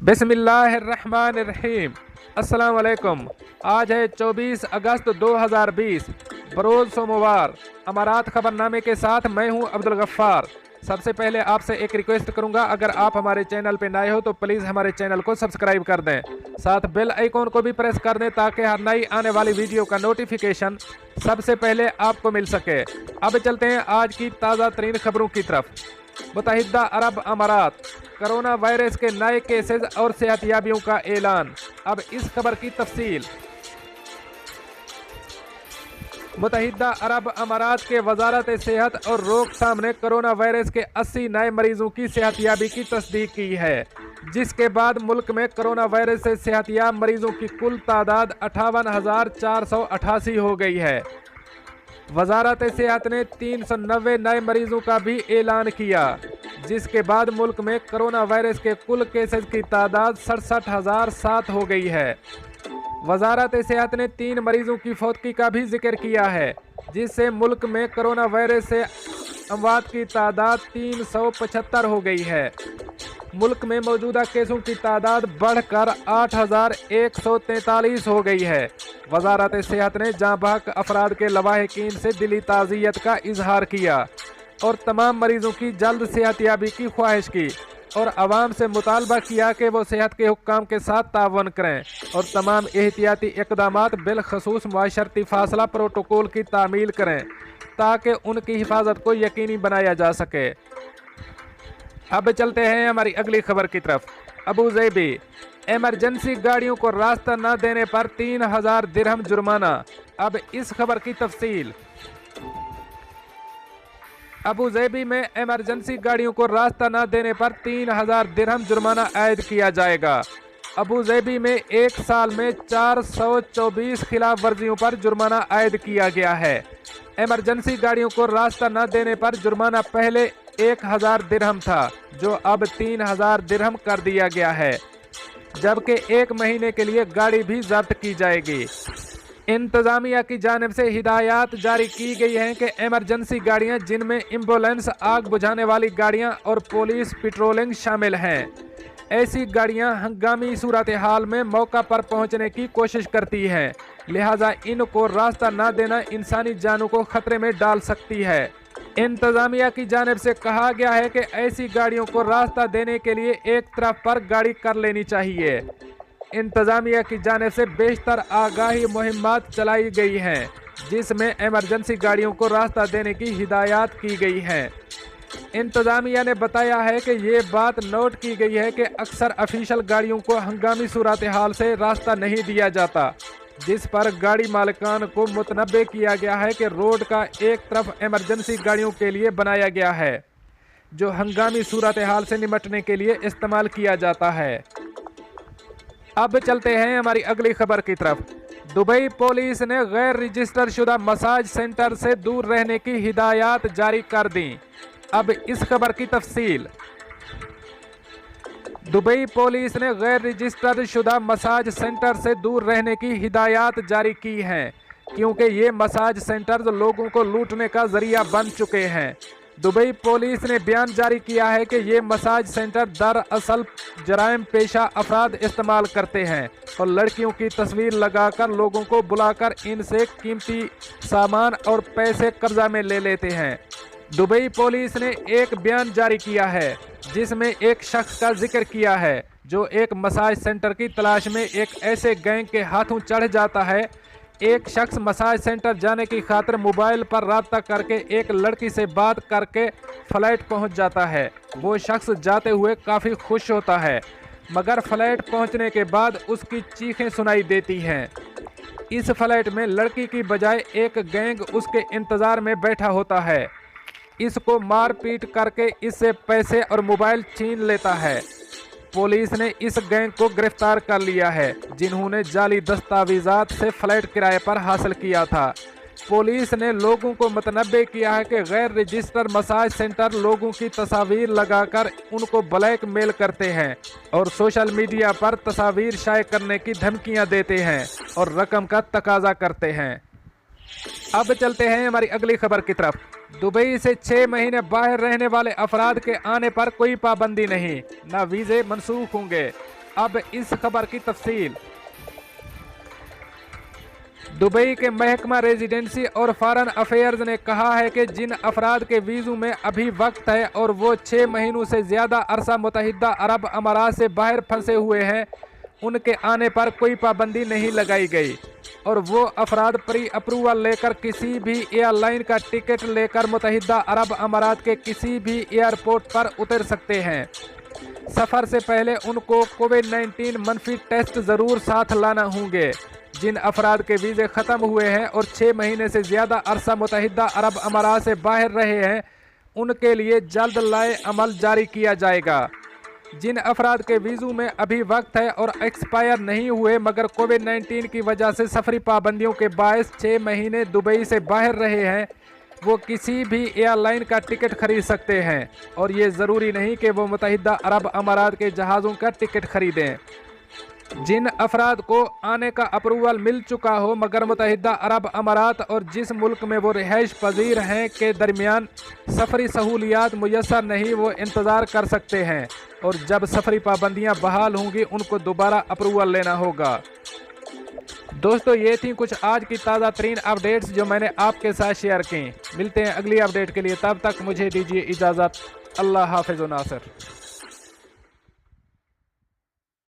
बिस्मिल्लाहिर्रहमानिर्रहीम। अस्सलाम वालेकुम। आज है 24 अगस्त 2020 बरोज़ सोमवार। अमारात खबरनामे के साथ मैं हूं अब्दुल गफ्फार। सबसे पहले आपसे एक रिक्वेस्ट करूंगा, अगर आप हमारे चैनल पे नए हो तो प्लीज़ हमारे चैनल को सब्सक्राइब कर दें, साथ बेल आइकॉन को भी प्रेस कर दें ताकि हर नई आने वाली वीडियो का नोटिफिकेशन सबसे पहले आपको मिल सके। अब चलते हैं आज की ताज़ा तरीन खबरों की तरफ। मुत्तहिदा अरब अमारात, कोरोना वायरस के नए केसेस और सेहतियाबियों का ऐलान। अब इस खबर की तफसील। मुत्तहिदा अरब अमारात के वजारत सेहत और रोकथाम ने कोरोना वायरस के 80 नए मरीजों की सेहतियाबी की तस्दीक की है, जिसके बाद मुल्क में कोरोना वायरस से सेहतियाब मरीजों की कुल तादाद 58,488 हो गई है। वजारत सेहत ने 390 नए मरीजों का भी ऐलान किया, जिसके बाद मुल्क में कोरोना वायरस के कुल केसेस की तादाद 67,007 हो गई है। वजारत सेहत ने 3 मरीजों की फौतगी का भी जिक्र किया है, जिससे मुल्क में कोरोना वायरस से अमवात की तादाद 375 हो गई है। मुल्क में मौजूदा केसों की तादाद बढ़कर 8,143 हो गई है। वजारत सेहत ने जाँ बहक अफराद के लवाहिकीन से दिली ताज़ियत का इजहार किया और तमाम मरीजों की जल्द सेहतियाबी की ख्वाहिश की और आवाम से मुतालबा किया कि वो सेहत के हुक्काम के साथ तावन करें और तमाम एहतियाती इक़दामात बिलखसूस मुआशरती फासला प्रोटोकॉल की तामील करें ताकि उनकी हिफाजत को यकीनी बनाया जा सके। अब चलते हैं हमारी अगली खबर की तरफ। अबू ज़ैबी, इमरजेंसी गाड़ियों को रास्ता न देने पर 3,000 दिरहम जुर्माना। अब इस खबर की तफसील। अबू ज़ैबी में इमरजेंसी गाड़ियों को रास्ता न देने पर 3,000 दिरहम जुर्माना आयद किया जाएगा। अबू ज़ैबी में एक साल में 424 खिलाफ वर्जियों पर जुर्माना आयद किया गया है। इमरजेंसी गाड़ियों को रास्ता न देने पर जुर्माना पहले 1,000 दिरहम था, जो अब 3,000 दिरहम कर दिया गया है, जबकि 1 महीने के लिए गाड़ी भी जब्त की जाएगी। इंतज़ामिया की जानिब से हिदायत जारी की गई हैं कि इमरजेंसी गाड़ियां, जिनमें एम्बुलेंस, आग बुझाने वाली गाड़ियां और पुलिस पेट्रोलिंग शामिल हैं, ऐसी गाड़ियां हंगामी सूरत हाल में मौका पर पहुंचने की कोशिश करती हैं, लिहाजा इनको रास्ता न देना इंसानी जानों को खतरे में डाल सकती है। इंतज़ामिया की जानिब से कहा गया है कि ऐसी गाड़ियों को रास्ता देने के लिए एक तरफ पर गाड़ी कर लेनी चाहिए। इंतज़ामिया की जानिब से बेशतर आगाही मुहिम्मात चलाई गई हैं, जिसमें इमरजेंसी गाड़ियों को रास्ता देने की हिदायत की गई है। इंतज़ामिया ने बताया है कि ये बात नोट की गई है कि अक्सर ऑफिशियल गाड़ियों को हंगामी सूरत हाल से रास्ता नहीं दिया जाता, जिस पर गाड़ी मालिकान को मुतनब्बे किया गया है कि रोड का एक तरफ इमरजेंसी गाड़ियों के लिए बनाया गया है, जो हंगामी सूरत हाल से निपटने के लिए इस्तेमाल किया जाता है। अब चलते हैं हमारी अगली खबर की तरफ। दुबई पुलिस ने गैर रजिस्टर शुदा मसाज सेंटर से दूर रहने की हिदायत जारी कर दी। अब इस खबर की तफसील। दुबई पुलिस ने गैर रजिस्टर्ड शुदा मसाज सेंटर से दूर रहने की हिदायत जारी की है, क्योंकि ये मसाज सेंटर्स लोगों को लूटने का जरिया बन चुके हैं। दुबई पुलिस ने बयान जारी किया है कि ये मसाज सेंटर दरअसल जराइम पेशा अफराद इस्तेमाल करते हैं और लड़कियों की तस्वीर लगाकर लोगों को बुलाकर इनसे कीमती सामान और पैसे कब्जा में ले लेते हैं। दुबई पुलिस ने एक बयान जारी किया है, जिसमें एक शख्स का जिक्र किया है जो एक मसाज सेंटर की तलाश में एक ऐसे गैंग के हाथों चढ़ जाता है। एक शख्स मसाज सेंटर जाने की खातिर मोबाइल पर राब्ता करके एक लड़की से बात करके फ्लैट पहुंच जाता है। वो शख्स जाते हुए काफ़ी खुश होता है, मगर फ्लैट पहुंचने के बाद उसकी चीखें सुनाई देती हैं। इस फ्लैट में लड़की की बजाय एक गैंग उसके इंतज़ार में बैठा होता है। इसको मार पीट करके इससे पैसे और मोबाइल छीन लेता है। पुलिस ने इस गैंग को गिरफ्तार कर लिया है, जिन्होंने जाली दस्तावेजात से फ्लैट किराए पर हासिल किया था। पुलिस ने लोगों को मुतनब्बे किया है कि गैर रजिस्टर मसाज सेंटर लोगों की तस्वीर लगाकर उनको ब्लैकमेल करते हैं और सोशल मीडिया पर तस्वीर शाये करने की धमकियां देते हैं और रकम का तकाजा करते हैं। अब चलते हैं हमारी अगली खबर की तरफ। दुबई से 6 महीने बाहर रहने वाले अफराद के आने पर कोई पाबंदी नहीं, न वीज़े मनसूख होंगे। अब इस खबर की तफसील। दुबई के महकमा रेजिडेंसी और फॉरेन अफेयर्स ने कहा है कि जिन अफराद के वीज़ों में अभी वक्त है और वो 6 महीनों से ज़्यादा अरसा मुत्तहिदा अरब अमारात से बाहर फंसे हुए हैं, उनके आने पर कोई पाबंदी नहीं लगाई गई और वो अफराद प्री अप्रूवल लेकर किसी भी एयरलाइन का टिकट लेकर मुत्तहिदा अरब अमारात के किसी भी एयरपोर्ट पर उतर सकते हैं। सफ़र से पहले उनको कोविड-19 मनफी टेस्ट ज़रूर साथ लाना होंगे। जिन अफराद के वीज़े ख़त्म हुए हैं और 6 महीने से ज़्यादा अरसा मुत्तहिदा अरब अमारात से बाहर रहे हैं, उनके लिए जल्द लाए अमल जारी किया जाएगा। जिन अफराद के वीज़ों में अभी वक्त है और एक्सपायर नहीं हुए मगर कोविड-19 की वजह से सफरी पाबंदियों के बायस 6 महीने दुबई से बाहर रहे हैं, वो किसी भी एयरलाइन का टिकट खरीद सकते हैं और ये ज़रूरी नहीं कि वो मुत्तहिदा अरब अमारात के जहाज़ों का टिकट खरीदें। जिन अफराद को आने का अप्रूवल मिल चुका हो मगर मुत्तहिदा अरब अमारात और जिस मुल्क में वो रिहाइश पजीर हैं के दरमियान सफरी सहूलियात मुयस्सर नहीं, वो इंतज़ार कर सकते हैं और जब सफरी पाबंदियां बहाल होंगी उनको दोबारा अप्रूवल लेना होगा। दोस्तों, ये थी कुछ आज की ताज़ा तरीन अपडेट्स जो मैंने आपके साथ शेयर की। मिलते हैं अगली अपडेट के लिए, तब तक मुझे दीजिए इजाज़त। अल्लाह हाफ़िज़ नासिर।